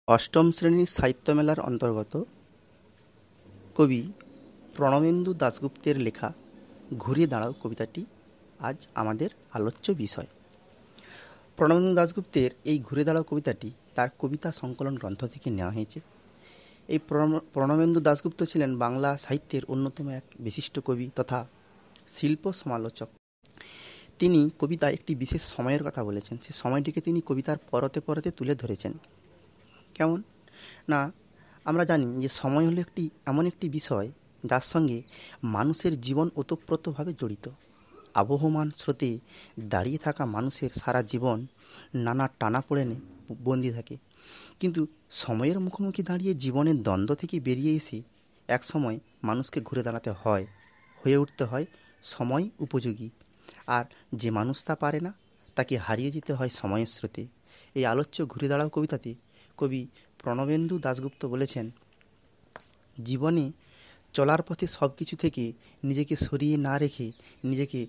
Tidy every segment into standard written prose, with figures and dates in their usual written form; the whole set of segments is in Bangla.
অষ্টম শ্রেণীর সাহিত্য মেলার অন্তর্গত কবি প্রণবেন্দু দাশগুপ্তের লেখা ঘুরে দাঁড়াও কবিতাটি আজ আমাদের আলোচ্য বিষয়। প্রণবেন্দু দাশগুপ্তের এই ঘুরে দাঁড়াও কবিতাটি তার কবিতা সংকলন গ্রন্থ থেকে নেওয়া হয়েছে। এই প্রণবেন্দু দাশগুপ্ত ছিলেন বাংলা সাহিত্যের অন্যতম এক বিশিষ্ট কবি তথা শিল্প সমালোচক। তিনি কবিতায় একটি বিশেষ সময়ের কথা বলেছেন। সে সময়টিকে তিনি কবিতার পরতে পরতে তুলে ধরেছেন। কেমন না, আমরা জানি যে সময় হলো এমন একটি বিষয় যার সঙ্গে মানুষের জীবন ওতপ্রোতভাবে জড়িত। আবহমান স্রোতে দাঁড়িয়ে থাকা মানুষের সারা জীবন নানা টানাপোড়েনে বন্দি থাকে, কিন্তু সময়ের মুখোমুখি দাঁড়িয়ে জীবনের দ্বন্দ্ব থেকে বেরিয়ে এসে এক সময় মানুষকে ঘুরে দাঁড়াতে হয়ে উঠতে হয় সময় উপযোগী। আর যে মানুষ তা পারে না, তাকে হারিয়ে যেতে হয় সময়ের স্রোতে। এই আলোচ্য ঘুরে দাঁড়াও কবিতাতে কবি প্রণবেন্দু দাশগুপ্ত বলেছেন, জীবনে চলার পথে সব কিছু থেকে নিজেকে সরিয়ে না রেখে নিজেকে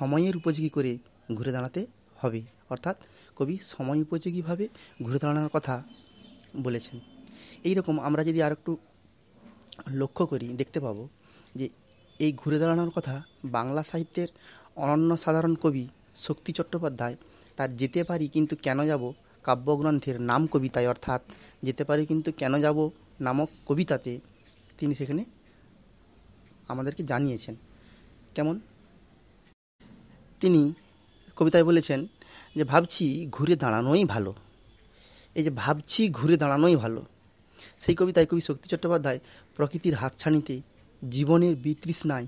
সময়ের উপযোগী করে ঘুরে দাঁড়াতে হবে। অর্থাৎ কবি সময় উপযোগীভাবে ঘুরে দাঁড়ানোর কথা বলেছেন। এই রকম আমরা যদি আর একটু লক্ষ্য করি, দেখতে পাবো যে এই ঘুরে দাঁড়ানোর কথা বাংলা সাহিত্যের অনন্য সাধারণ কবি শক্তি চট্টোপাধ্যায় তার যেতে পারি কিন্তু কেন যাব কাব্যগ্রন্থের নাম কবিতায়, অর্থাৎ যেতে পারি কিন্তু কেন যাব নামক কবিতাতে তিনি সেখানে আমাদেরকে জানিয়েছেন। কেমন, তিনি কবিতায় বলেছেন যে ভাবছি ঘুরে দাঁড়ানোই ভালো। এই যে ভাবছি ঘুরে দাঁড়ানোই ভালো, সেই কবিতায় কবি শক্তি চট্টোপাধ্যায় প্রকৃতির হাতছানিতে জীবনের বিতৃষ্ণায়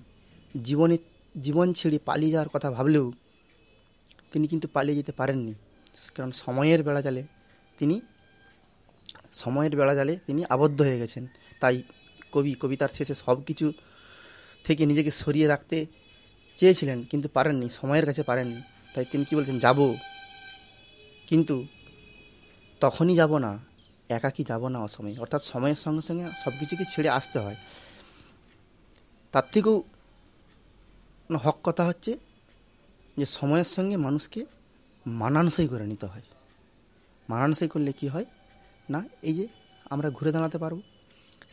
জীবন ছেড়ে পালিয়ে যাওয়ার কথা ভাবলেও তিনি কিন্তু পালিয়ে যেতে পারেননি, কারণ সময়ের বেড়াজালে তিনি আবদ্ধ হয়ে গেছেন। তাই কবি কবিতার শেষে সব কিছু থেকে নিজেকে সরিয়ে রাখতে চেয়েছিলেন কিন্তু পারেননি, সময়ের কাছে পারেননি। তাই তিনি কি বলছেন, যাব কিন্তু তখনই যাব না, একাকী যাব না অসময়ে। অর্থাৎ সময়ের সঙ্গে সঙ্গে সব কিছুকে ছেড়ে আসতে হয়। তার থেকেও হক কথা হচ্ছে যে সময়ের সঙ্গে মানুষকে মানানসই করে নিতে হয়। মানানসই করলে কি হয় না, এই যে আমরা ঘুরে দাঁড়াতে পারবো,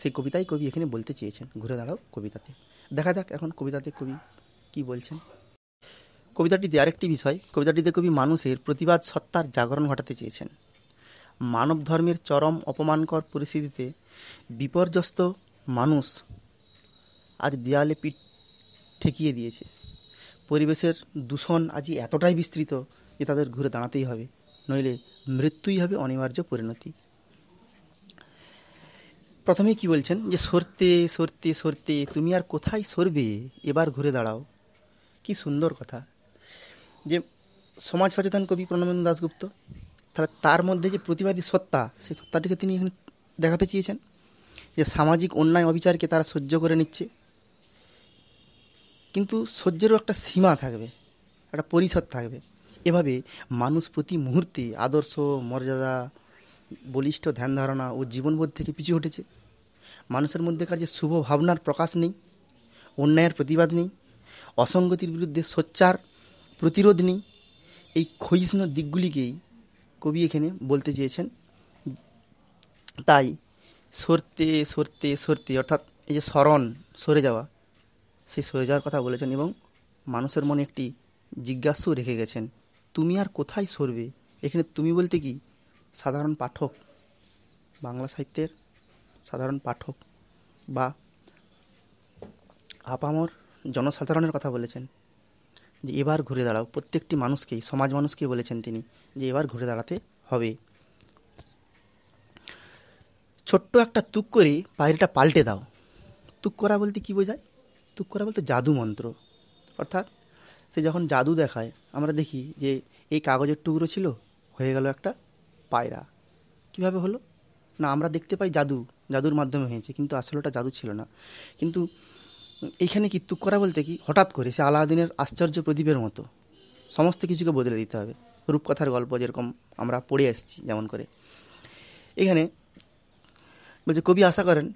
সেই কবিতাই কবি এখানে বলতে চেয়েছেন ঘুরে দাঁড়াও কবিতাতে। দেখা যাক এখন কবিতাতে কবি কি বলছেন। কবিতাটিতে আরেকটি বিষয়, কবিতাটিতে কবি মানুষের প্রতিবাদ সত্তার জাগরণ ঘটাতে চেয়েছেন। মানব ধর্মের চরম অপমানকর পরিস্থিতিতে বিপর্যস্ত মানুষ আজ দেয়ালে পিঠ ঠেকিয়ে দিয়েছে। পরিবেশের দূষণ আজ এতটাই বিস্তৃত যে তাদের ঘুরে দাঁড়াতেই হবে, নইলে মৃত্যুই হবে অনিবার্য পরিণতি। প্রথমেই কি বলছেন যে সরতে সরতে সরতে তুমি আর কোথায় সরবে, এবার ঘুরে দাঁড়াও। কি সুন্দর কথা, যে সমাজ সচেতন কবি প্রণবেন্দু দাশগুপ্ত, তাহলে তার মধ্যে যে প্রতিবাদী সত্তা, সেই সত্তাটিকে তিনি এখানে দেখাতে চেয়েছেন যে সামাজিক অন্যায় অবিচারকে তারা সহ্য করে নিচ্ছে, কিন্তু সহ্যেরও একটা সীমা থাকবে, একটা পরিসর থাকবে। এভাবে মানুষ প্রতি মুহূর্তে আদর্শ, মর্যাদা, বলিষ্ঠ ধ্যান ধারণা ও জীবনবোধ থেকে পিছু হটেছে। মানুষের মধ্যেকার যে শুভ ভাবনার প্রকাশ নেই, অন্যায়ের প্রতিবাদ নেই, অসঙ্গতির বিরুদ্ধে সোচ্চার প্রতিরোধ নেই। এই ক্ষয়িষ্ণু দিকগুলিকেই কবি এখানে বলতে চেয়েছেন। তাই সরতে সরতে সরতে, অর্থাৎ এই যে সরে যাওয়া, সেই সরে যাওয়ার কথা বলেছেন এবং মানুষের মনে একটি জিজ্ঞাসু রেখে গেছেন, তুমি আর কোথায় সরবে। এখানে তুমি বলতে কি সাধারণ পাঠক, বাংলা সাহিত্যের সাধারণ পাঠক বা আপামর জনসাধারণের কথা বলেছেন যে এবার ঘুরে দাঁড়াও। প্রত্যেকটি মানুষকেই, সমাজ মানুষকে বলেছেন তিনি যে এবার ঘুরে দাঁড়াতে হবে। ছোট্ট একটা তুক করে পায়রাটা পাল্টে দাও। তুক করা বলতে কি বোঝায়? তুক করা বলতে জাদু মন্ত্র। অর্থাৎ সে যখন জাদু দেখায়, আমরা দেখি যে এই কাগজের টুকরো ছিল, হয়ে গেল একটা পায়রা। কিভাবে হলো না, আমরা দেখতে পাই জাদুর মাধ্যমে হয়েছে, কিন্তু আসলে ওটা জাদু ছিল না। কিন্তু এইখানে কি তুক করা বলতে কি, হঠাৎ করে সে আলাদিনের আশ্চর্য প্রদীপের মতো সমস্ত কিছুকে বদলে দিতে হবে। রূপকথার গল্প যেরকম আমরা পড়ে আসছি, যেমন করে এখানে বলছে কবি আশা করেন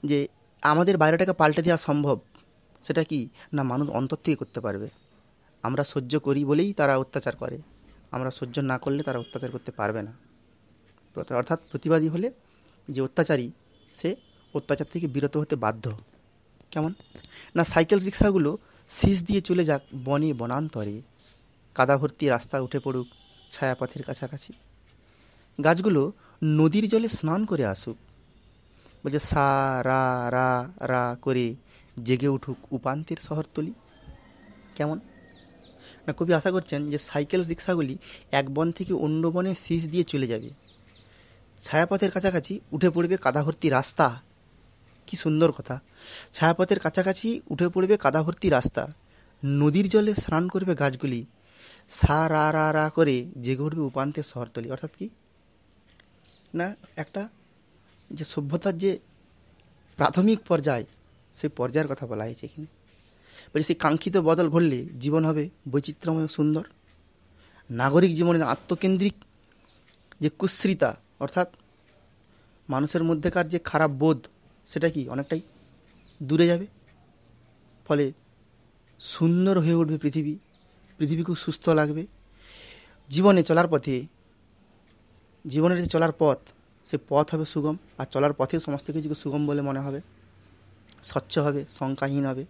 যে আমাদের বাইরেটাকে পাল্টে দেওয়া সম্ভব। সেটা কি না, মানুষ অন্তর থেকে করতে পারবে। আমরা সহ্য করি বলেই তারা অত্যাচার করে, আমরা সহ্য না করলে তারা অত্যাচার করতে পারবে না। অর্থাৎ প্রতিবাদী হলে যে অত্যাচারী সে অত্যাচার থেকে বিরত হতে বাধ্য। কেমন না, সাইকেল রিক্সাগুলো শীষ দিয়ে চলে যাক বনে বনান্তরে, কাদা ভর্তি রাস্তা উঠে পড়ুক ছায়াপথের কাছাকাছি, গাছগুলো নদীর জলে স্নান করে আসুক, বলছে সা রা রা রা করে জেগে উঠুক উপান্তের শহরতলি। কেমন না, কবি আশা করছেন যে সাইকেল রিক্সাগুলি এক বন থেকে অন্য বনে শীষ দিয়ে চলে যাবে, ছায়াপথের কাছাকাছি উঠে পড়বে কাদা ভর্তি রাস্তা। কি সুন্দর কথা, ছায়াপথের কাছাকাছি উঠে পড়বে কাদা ভর্তি রাস্তা, নদীর জলে স্নান করবে গাছগুলি, সা রা রা রা করে জেগে উঠবে উপান্তের শহরতলি। অর্থাৎ কি না, একটা যে সভ্যতার যে প্রাথমিক পর্যায়, সেই পর্যায়ের কথা বলা হয়েছে এখানে। বলছে সেই কাঙ্ক্ষিত বদল ঘটলে জীবন হবে বৈচিত্র্যময় সুন্দর, নাগরিক জীবনের আত্মকেন্দ্রিক যে কুশ্রিতা অর্থাৎ মানুষের মধ্যেকার যে খারাপ বোধ সেটা কি অনেকটাই দূরে যাবে, ফলে সুন্দর হয়ে উঠবে পৃথিবী, পৃথিবী খুব সুস্থ লাগবে। জীবনে চলার পথে, জীবনের যে চলার পথ সে পথ হবে সুগম, আর চলার পথে সমস্ত কিছুকে সুগম বলে মনে হবে, স্বচ্ছ হবে, শঙ্কাহীন হবে।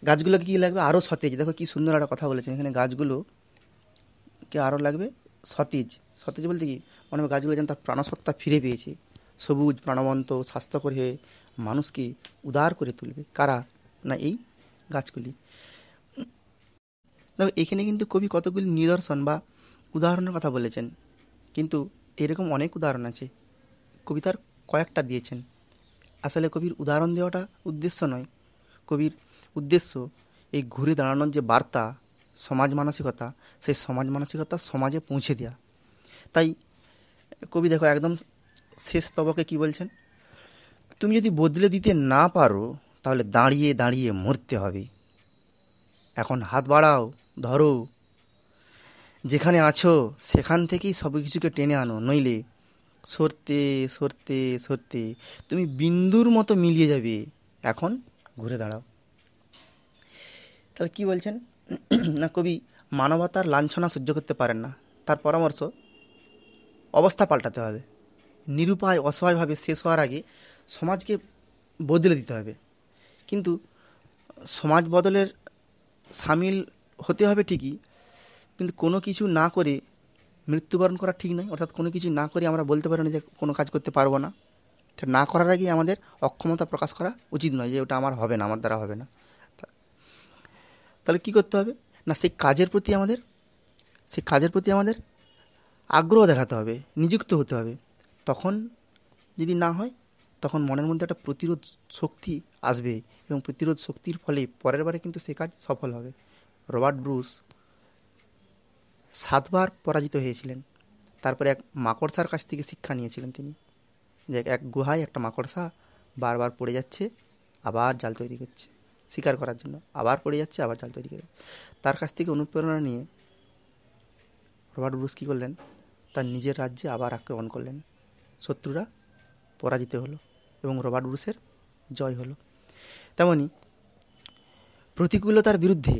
গাছগুলোকে কী লাগবে আরও সতেজ, দেখো কী সুন্দর একটা কথা বলেছেন এখানে, গাছগুলোকে আরও লাগবে সতেজ। সতেজ বলতে কি মনে হবে গাছগুলো যেন তার প্রাণসত্তা ফিরে পেয়েছে, সবুজ প্রাণবন্ত স্বাস্থ্যকর হয়ে মানুষকে উদার করে তুলবে। কারা না, এই গাছগুলি। দেখো এখানে কিন্তু কবি কতগুলি নিদর্শন বা উদাহরণের কথা বলেছেন, কিন্তু এরকম অনেক উদাহরণ আছে, কবিতার কয়েকটা দিয়েছেন। আসলে কবির উদাহরণ দেওয়াটা উদ্দেশ্য নয়, কবির উদ্দেশ্য এই ঘুরে দাঁড়ানোর যে বার্তা, সমাজ মানসিকতা, সেই সমাজ মানসিকতা সমাজে পৌঁছে দেওয়া। তাই কবি দেখো একদম শেষ স্তবকে কি বলছেন, তুমি যদি বদলে দিতে না পারো তাহলে দাঁড়িয়ে দাঁড়িয়ে মরতে হবে, এখন হাত বাড়াও, ধরো, যেখানে আছো সেখান থেকেই সব কিছুকে টেনে আনো, নইলে সরতে সরতে সরতে তুমি বিন্দুর মতো মিলিয়ে যাবে, এখন ঘুরে দাঁড়াও। তাহলে কি বলছেন না, কবি মানবতার লাঞ্ছনা সহ্য করতে পারেন না, তার পরামর্শ অবস্থা পাল্টাতে হবে, নিরুপায় অসহায়ভাবে শেষ হওয়ার আগে সমাজকে বদলে দিতে হবে। কিন্তু সমাজ বদলের সামিল হতে হবে ঠিকই, কিন্তু কোনো কিছু না করে মৃত্যুবরণ করা ঠিক নয়। অর্থাৎ কোনো কিছু না করে আমরা বলতে পারি না যে কোনো কাজ করতে পারবো না, তো না করার আগেই আমাদের অক্ষমতা প্রকাশ করা উচিত নয় যে ওটা আমার হবে না, আমার দ্বারা হবে না। তাহলে কি করতে হবে না, সেই কাজের প্রতি আমাদের আগ্রহ দেখাতে হবে, নিযুক্ত হতে হবে। তখন যদি না হয় তখন মনের মধ্যে একটা প্রতিরোধ শক্তি আসবে, এবং প্রতিরোধ শক্তির ফলে পরের বারে কিন্তু সে কাজ সফল হবে। রবার্ট ব্রুস 7 বার পরাজিত হয়েছিলেন, তারপরে এক মাকড়সার কাছ থেকে শিক্ষা নিয়েছিলেন তিনি, যে এক গুহায় একটা মাকড়সা বারবার পড়ে যাচ্ছে, আবার জাল তৈরি করছে শিকার করার জন্য, আবার পড়ে যাচ্ছে, আবার জাল তৈরি করে। তার কাছ থেকে অনুপ্রেরণা নিয়ে রবার্ট ব্রুস কী করলেন, তার নিজের রাজ্যে আবার আক্রমণ করলেন, শত্রুরা পরাজিত হলো এবং রবার্ট ব্রুসের জয় হলো। তেমনি প্রতিকূলতার বিরুদ্ধে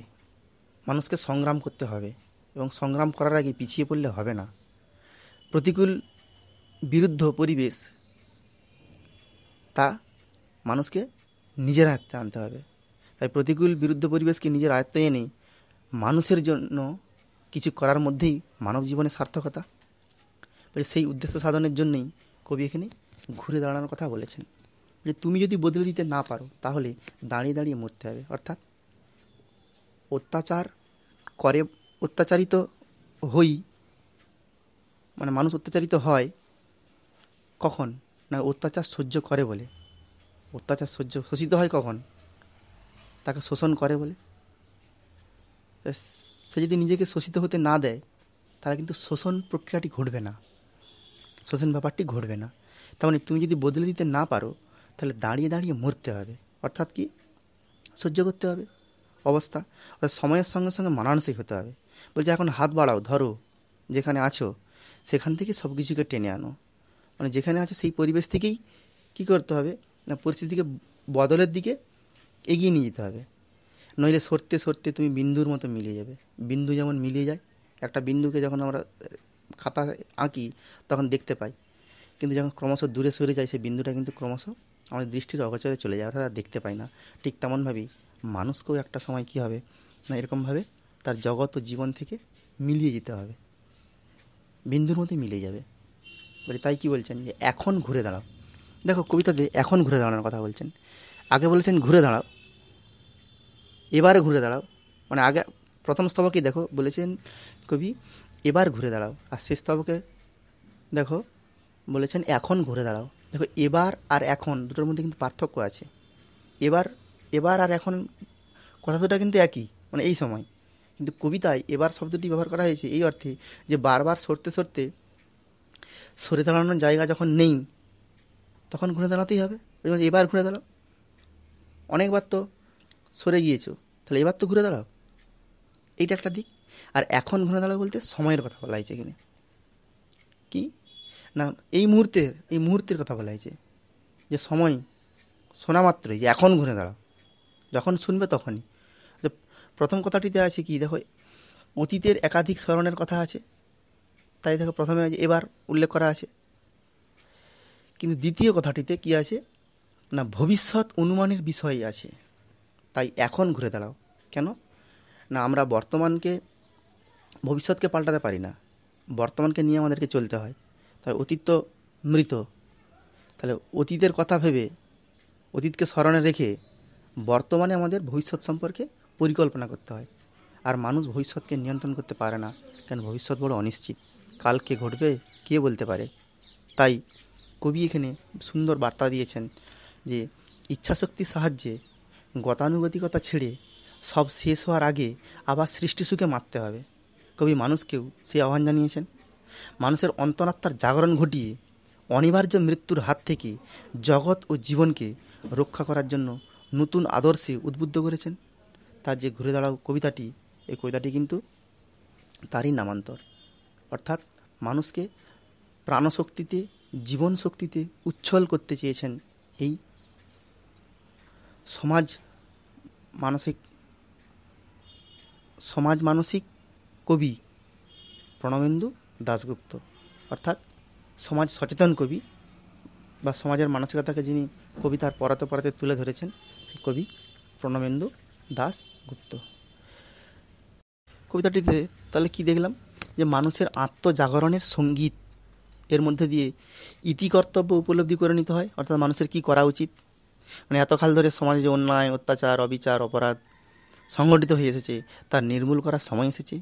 মানুষকে সংগ্রাম করতে হবে, এবং সংগ্রাম করার আগে পিছিয়ে পড়লে হবে না। প্রতিকূল বিরুদ্ধ পরিবেশ তা মানুষকে নিজের আয়ত্তে আনতে হবে। তাই প্রতিকূল বিরুদ্ধ পরিবেশকে নিজের আয়ত্তে এনে মানুষের জন্য কিছু করার মধ্যেই মানব জীবনের সার্থকতা। সেই উদ্দেশ্য সাধনের জন্যই কবি এখানে ঘুরে দাঁড়ানোর কথা বলেছেন, যে তুমি যদি বদলে দিতে না পারো তাহলে দাঁড়িয়ে দাঁড়িয়ে মরতে হবে। অর্থাৎ অত্যাচারিত হই, মানে মানুষ অত্যাচারিত হয় কখন না, অত্যাচার সহ্য করে বলে। অত্যাচার শোষিত হয় কখন, তাকে শোষণ করে বলে। সে যদি নিজেকে শোষিত হতে না দেয় তাহলে কিন্তু শোষণ প্রক্রিয়াটি ঘটবে না, শোষণ ব্যাপারটি ঘটবে না। তেমনি তুমি যদি বদলে দিতে না পারো তাহলে দাঁড়িয়ে দাঁড়িয়ে মরতে হবে। অর্থাৎ কি, সহ্য করতে হবে অবস্থা, অর্থাৎ সময়ের সঙ্গে সঙ্গে মানানসিক হতে হবে। বলছে এখন হাত বাড়াও, ধরো, যেখানে আছো সেখান থেকে সব কিছুকে টেনে আনো, মানে যেখানে আছো সেই পরিবেশ থেকেই কী করতে হবে না, পরিস্থিতিকে বদলের দিকে এগিয়ে নিয়ে যেতে হবে, নইলে সরতে সরতে তুমি বিন্দুর মতো মিলিয়ে যাবে। বিন্দু যেমন মিলিয়ে যায়, একটা বিন্দুকে যখন আমরা খাতা আঁকি তখন দেখতে পাই কিন্তু যখন ক্রমশ দূরে সরে যায় সেই বিন্দুটা কিন্তু ক্রমশ আমাদের দৃষ্টির অগোচরে চলে যায়, অর্থাৎ দেখতে পাই না। ঠিক তেমনভাবেই মানুষকেও একটা সময় কী হবে না, এরকমভাবে তার জগৎ ও জীবন থেকে মিলিয়ে যেতে হবে, বিন্দুর মধ্যে মিলে যাবে। বলে তাই কি বলছেন যে এখন ঘুরে দাঁড়াও। দেখো কবিতাতে এখন ঘুরে দাঁড়ানোর কথা বলছেন, আগে বলেছেন ঘুরে দাঁড়াও, এবারে ঘুরে দাঁড়াও। মানে আগে প্রথম স্তবকেই দেখো বলেছেন কবি এবার ঘুরে দাঁড়াও, আর শেষ স্তবকে দেখো বলেছেন এখন ঘুরে দাঁড়াও। দেখো এবার আর এখন দুটোর মধ্যে কিন্তু পার্থক্য আছে। এবার এবার আর এখন কথা দুটা কিন্তু একই, মানে এই সময়, কিন্তু কবিতায় এবার শব্দটি ব্যবহার করা হয়েছে এই অর্থে যে বারবার সরতে সরতে সরে দাঁড়ানোর জায়গা যখন নেই তখন ঘুরে দাঁড়াতেই হবে। এবার ঘুরে দাঁড়াও, অনেকবার তো সরে গিয়েছো, তাহলে এবার তো ঘুরে দাঁড়াও, এইটা একটা দিক। আর এখন ঘুরে দাঁড়াও বলতে সময়ের কথা বলা হয়েছে এখানে, কি না এই মুহূর্তের কথা বলা হয়েছে, যে সময় শোনা মাত্রই যে এখন ঘুরে দাঁড়াও, যখন শুনবে তখনই। যে প্রথম কথাটিতে আছে কি দেখো অতীতের একাধিক স্মরণের কথা আছে, তাই দেখো প্রথমে এবার উল্লেখ করা আছে, কিন্তু দ্বিতীয় কথাটিতে কি আছে না ভবিষ্যৎ অনুমানের বিষয় আছে। তাই এখন ঘুরে দাঁড়াও কেন না, আমরা বর্তমানকে ভবিষ্যৎকে পাল্টাতে পারি না, বর্তমানকে নিয়ে আমাদেরকে চলতে হয়। তাই অতীত তো মৃত, তাহলে অতীতের কথা ভেবে অতীতকে স্মরণে রেখে বর্তমানে আমাদের ভবিষ্যৎ সম্পর্কে পরিকল্পনা করতে হয়। আর মানুষ ভবিষ্যৎকে নিয়ন্ত্রণ করতে পারে না, কেন ভবিষ্যৎ বড় অনিশ্চিত, কাল কে ঘটবে কে বলতে পারে। তাই কবি এখানে সুন্দর বার্তা দিয়েছেন যে ইচ্ছাশক্তির সাহায্যে গতানুগতিকতা ছেড়ে সব শেষ হওয়ার আগে আবার সৃষ্টিসুখে মারতে হবে। কবি মানুষকেও সেই আহ্বান জানিয়েছেন, মানুষের অন্তরাত্মার জাগরণ ঘটিয়ে অনিবার্য মৃত্যুর হাত থেকে জগৎ ও জীবনকে রক্ষা করার জন্য নতুন আদর্শে উদ্বুদ্ধ করেছেন। তার যে ঘুরে দাঁড়াও কবিতাটি, এই কবিতাটি কিন্তু তারই নামান্তর, অর্থাৎ মানুষকে প্রাণশক্তিতে জীবন শক্তিতে উচ্ছল করতে চেয়েছেন এই সমাজ মানসিক কবি প্রণবেন্দু দাশগুপ্ত, অর্থাৎ সমাজ সচেতন কবি বা সমাজের মানসিকতাকে যিনি কবিতার পড়াতে পড়াতে তুলে ধরেছেন সেই কবি প্রণবেন্দু দাশগুপ্ত। কবিতাটিতে তাহলে কি দেখলাম যে মানুষের আত্মজাগরণের সঙ্গীত, এর মধ্যে দিয়ে ইতিকর্তব্য উপলব্ধি করে নিতে হয়, অর্থাৎ মানুষের কি করা উচিত। মানে এতকাল ধরে সমাজে যে অন্যায় অত্যাচার অবিচার অপরাধ সংগঠিত হয়ে এসেছে তার নির্মূল করার সময় এসেছে।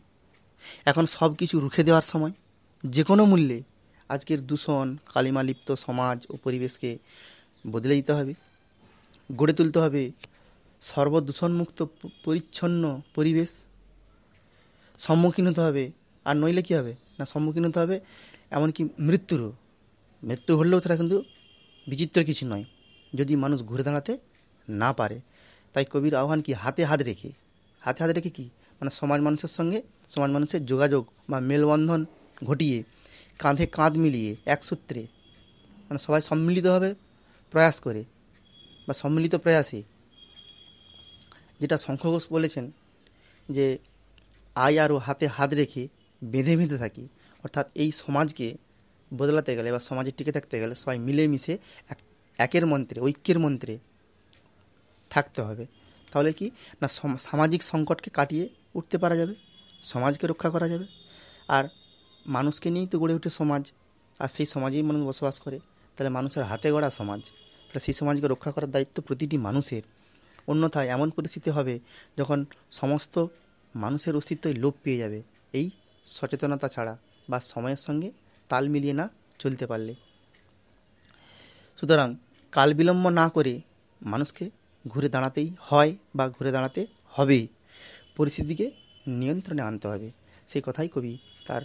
এখন সব কিছু রুখে দেওয়ার সময়, যে কোনো মূল্যে আজকের দূষণ কালিমালিপ্ত সমাজ ও পরিবেশকে বদলে দিতে হবে, গড়ে তুলতে হবে সর্বদূষণমুক্ত পরিচ্ছন্ন পরিবেশ, সম্মুখীন হতে হবে। আর নইলে কী হবে না, সম্মুখীন হতে হবে এমনকি মৃত্যু হলেও তারা কিন্তু বিচিত্র কিছু নয় যদি মানুষ ঘুরে দাঁড়াতে না পারে। তাই কবির আহ্বান কি হাতে হাত রেখে কি মানে সমাজ মানুষের যোগাযোগ বা মেলবন্ধন ঘটিয়ে কাঁধে কাঁধ মিলিয়ে এক সূত্রে মানে সবাই সম্মিলিতভাবে প্রয়াস করে বা সম্মিলিত প্রয়াসে, যেটা শঙ্খ ঘোষ বলেছেন যে আয় আরও হাতে হাত রেখে বেঁধে বেঁধে থাকি, অর্থাৎ এই সমাজকে বদলাতে গেলে বা সমাজে টিকে থাকতে গেলে সবাই মিলেমিশে একের মন্ত্রে ঐক্যের মন্ত্রে থাকতে হবে। তাহলে কি না সামাজিক সংকটকে কাটিয়ে উঠতে পারা যাবে, সমাজকে রক্ষা করা যাবে। আর মানুষকে নিয়েই তো গড়ে ওঠে সমাজ, আর সেই সমাজেই মানুষ বসবাস করে, তাহলে মানুষের হাতে গড়া সমাজ, তাহলে সেই সমাজকে রক্ষা করার দায়িত্ব প্রতিটি মানুষের। অন্যথায় এমন পরিস্থিতি হবে যখন সমস্ত মানুষের অস্তিত্বই লোপ পেয়ে যাবে এই সচেতনতা ছাড়া বা সময়ের সঙ্গে তাল মিলিয়ে না চলতে পারলে। সুতরাং কাল বিলম্ব না করে মানুষকে ঘুরে দাঁড়াতেই হয় বা ঘুরে দাঁড়াতে হবে, পরিস্থিতিকে নিয়ন্ত্রণে আনতে হবে। সেই কথাই কবি তার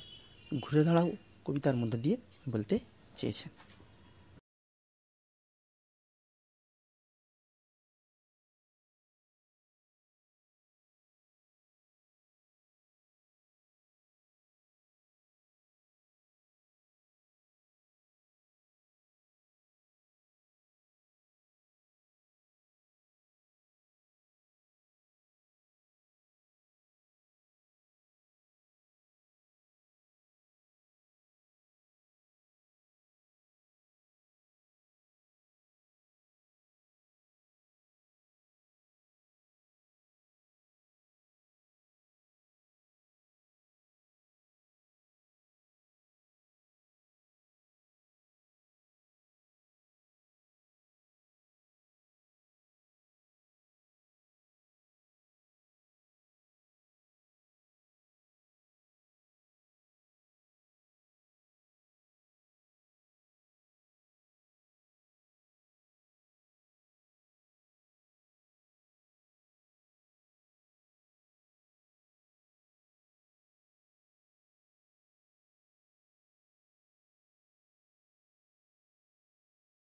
ঘুরে দাঁড়াও কবিতার মধ্য দিয়ে বলতে চেয়েছেন।